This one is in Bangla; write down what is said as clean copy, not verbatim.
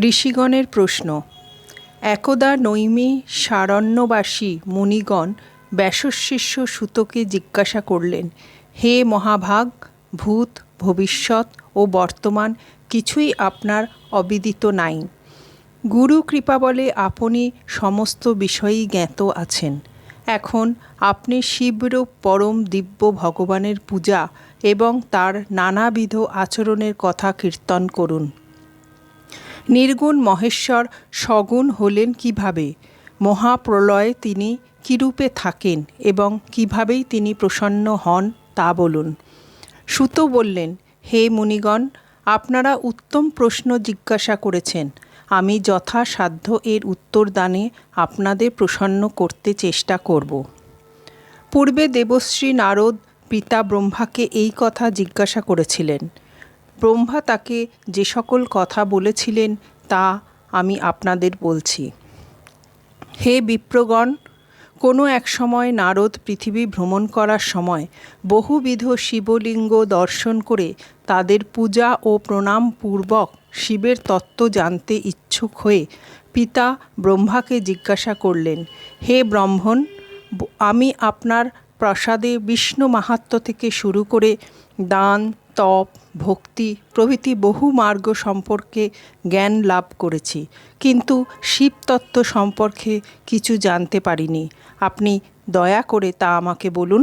ঋষিগণের প্রশ্ন। একদা নৈমি সারণ্যবাসী মুনিগণ ব্যাসশিষ্য সুতকে জিজ্ঞাসা করলেন, হে মহাভাগ, ভূত ভবিষ্যৎ ও বর্তমান কিছুই আপনার অবিদিত নাই। গুরু কৃপাবলে আপনি সমস্ত বিষয়েই জ্ঞাত আছেন। এখন আপনি শিবরূপ পরম দিব্য ভগবানের পূজা এবং তার নানাবিধ আচরণের কথা কীর্তন করুন। নির্গুণ মহেশ্বর সগুণ হলেন কিভাবে? মহাপ্রলয়ে তিনি কিরূপে থাকেন এবং কিভাবেই তিনি প্রসন্ন হন তা বলুন। সুত বললেন, হে মুনিগণ, আপনারা উত্তম প্রশ্ন জিজ্ঞাসা করেছেন। আমি যথাসাধ্য এর উত্তরদানে আপনাদের প্রসন্ন করতে চেষ্টা করব। পূর্বে দেবশ্রী নারদ পিতা ব্রহ্মাকে এই কথা জিজ্ঞাসা করেছিলেন। ব্রহ্মা তাকে যে সকল কথা বলেছিলেন তা আমি আপনাদের বলছি। হে বিপ্রগণ, কোনো এক সময় নারদ পৃথিবী ভ্রমণ করার সময় বহুবিধ শিবলিঙ্গ দর্শন করে তাদের পূজা ও প্রণাম পূর্বক শিবের তত্ত্ব জানতে ইচ্ছুক হয়ে পিতা ব্রহ্মাকে জিজ্ঞাসা করলেন, হে ব্রহ্মণ, আমি আপনার প্রসাদে বিষ্ণু মাহাত্ম্য থেকে শুরু করে দান, তপ, ভক্তি প্রভৃতি বহু মার্গ সম্পর্কে জ্ঞান লাভ করেছি, কিন্তু শিবতত্ত্ব সম্পর্কে কিছু জানতে পারিনি। আপনি দয়া করে তা আমাকে বলুন।